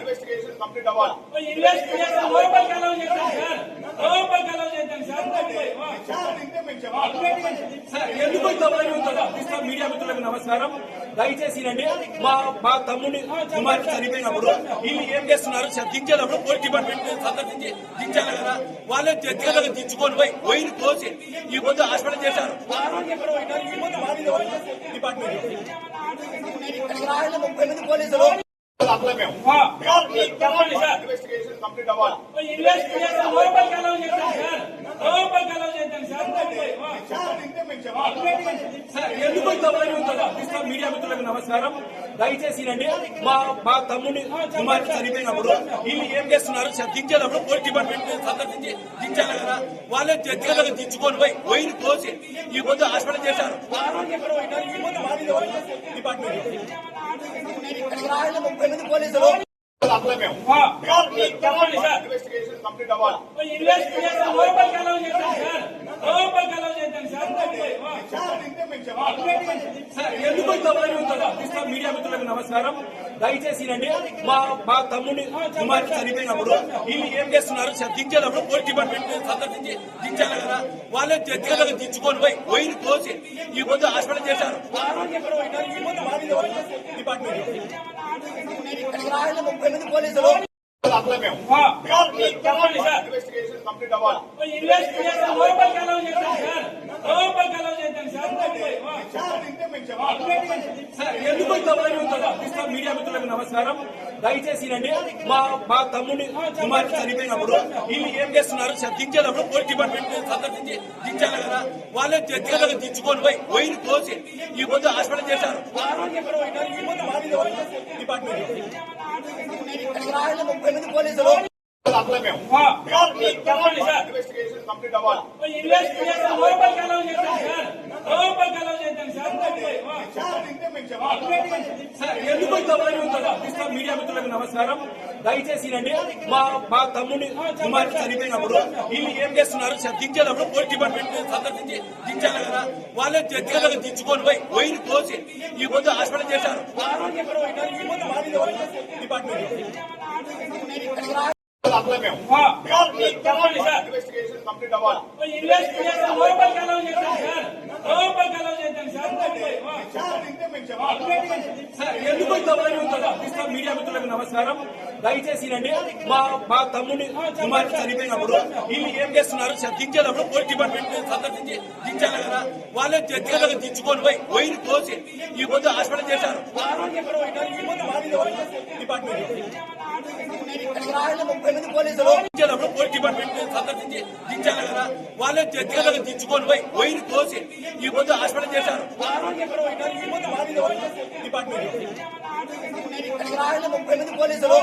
Investigation complete అవ్వాలి. Investigation లోపలికి allow చేద్దాం సార్, లోపలికి అలౌ చేద్దాం సార్. ఎందుకు మీడియా మిత్రులకు నమస్కారం. దయచేసి రండి. మా తమ్ముని కుమారుడు చనిపోయినప్పుడు వీళ్ళు ఏం చేస్తున్నారు, దించేటప్పుడు పోలీస్ డిపార్ట్మెంట్ సందర్శించి దించాలి కదా. వాళ్ళే వ్యక్తిగతంగా దించుకొని పోయి వైరు తోసి ఈ పొద్దు హాస్పిటల్ చేశారు. డిపార్ట్మెంట్ 30 పోలీసులు ఇన్వెస్టిగేషన్ కంప్లీట్ అవ్వాలి. ఇన్వెస్టిగేషన్ లోపలికి అలౌ చేద్దాం సార్, లోపలికి అలౌ చేద్దాం సార్. ఎందుకు మీడియా మిత్రులకు నమస్కారం. దయచేసి రండి. మా తమ్ముని కుమారుడు చనిపోయినప్పుడు వీళ్ళు ఏం చేస్తున్నారు, దించేటప్పుడు పోలీస్ డిపార్ట్మెంట్ సందర్శించి దించాలి కదా. వాళ్ళే వ్యక్తిగతంగా దించుకొని పోయి వైరు తోసి ఈ పొద్దు హాస్పిటల్ చేశారు. డిపార్ట్మెంట్ 30 పోలీసులు ఇన్వెస్టిగేషన్ కంప్లీట్ అవ్వాలి. ఇన్వెస్టిగేషన్ లోపలికి అలౌ చేద్దాం సార్, లోపలికి అలౌ చేద్దాం సార్. ఎందుకు మీడియా మిత్రులకు నమస్కారం. దయచేసి రండి. మా తమ్ముని కుమారుడు చనిపోయినప్పుడు వీళ్ళు ఏం చేస్తున్నారు, దించేటప్పుడు పోలీస్ డిపార్ట్మెంట్ సందర్శించి దించాలి కదా. వాళ్ళే వ్యక్తిగతంగా దించుకొని పోయి వైరు తోసి ఈ పొద్దు హాస్పిటల్ చేశారు. డిపార్ట్మెంట్ 30 పోలీసులు ఇన్వెస్టిగేషన్ కంప్లీట్ అవ్వాలి. ఇన్వెస్టిగేషన్ లోపలికి అలౌ చేద్దాం సార్, లోపలికి అలౌ చేద్దాం సార్. ఎందుకు మీడియా మిత్రులకు నమస్కారం. దయచేసి రండి. మా తమ్ముని కుమారుడు చనిపోయినప్పుడు వీళ్ళు ఏం చేస్తున్నారు, దించేటప్పుడు పోలీస్ డిపార్ట్మెంట్ సందర్శించి దించాలి కదా. వాళ్ళే వ్యక్తిగతంగా దించుకొని పోయి వైరు తోసి ఈ పొద్దు హాస్పిటల్ చేశారు. డిపార్ట్మెంట్ 30 పోలీసులు ఇన్వెస్టిగేషన్ కంప్లీట్ అవ్వాలి. ఇన్వెస్టిగేషన్ లోపలికి అలౌ చేద్దాం సార్, లోపలికి అలౌ చేద్దాం సార్. ఎందుకు మీడియా మిత్రులకు నమస్కారం. దయచేసి రండి. మా తమ్ముని కుమారుడు చనిపోయినప్పుడు వీళ్ళు ఏం చేస్తున్నారు, దించేటప్పుడు పోలీస్ డిపార్ట్మెంట్ సందర్శించి దించాలి కదా. వాళ్ళే వ్యక్తిగతంగా దించుకొని పోయి వైరు తోసి ఈ పొద్దు హాస్పిటల్ చేశారు. డిపార్ట్మెంట్ ఇన్వెస్టిగేషన్ కంప్లీట్ అవ్వాలి. ఇన్వెస్టిగేషన్ లోపలికి అలౌ చేద్దాం సార్, లోపలికి అలౌ చేద్దాం సార్. ఎందుకు మీడియా మిత్రులకు నమస్కారం. దయచేసి రండి. మా తమ్ముని కుమారుడు చనిపోయినప్పుడు వీళ్ళు ఏం చేస్తున్నారు, దించేటప్పుడు పోలీస్ డిపార్ట్మెంట్ సందర్శించి దించాలి కదా. వాళ్ళే వ్యక్తిగతంగా దించుకొని పోయి వైరు తోసి ఈ పొద్దు హాస్పిటల్ చేశారు. డిపార్ట్మెంట్ 30 పోలీసులు పోలీస్ డిపార్ట్మెంట్ సందర్శించి దించాలి కదా. వాళ్ళే వ్యక్తిగతంగా దించుకొని పోయి వైరు తోసి ఈ పొద్దు హాస్పిటల్ చేశారు. డిపార్ట్మెంట్ 30 పోలీసులు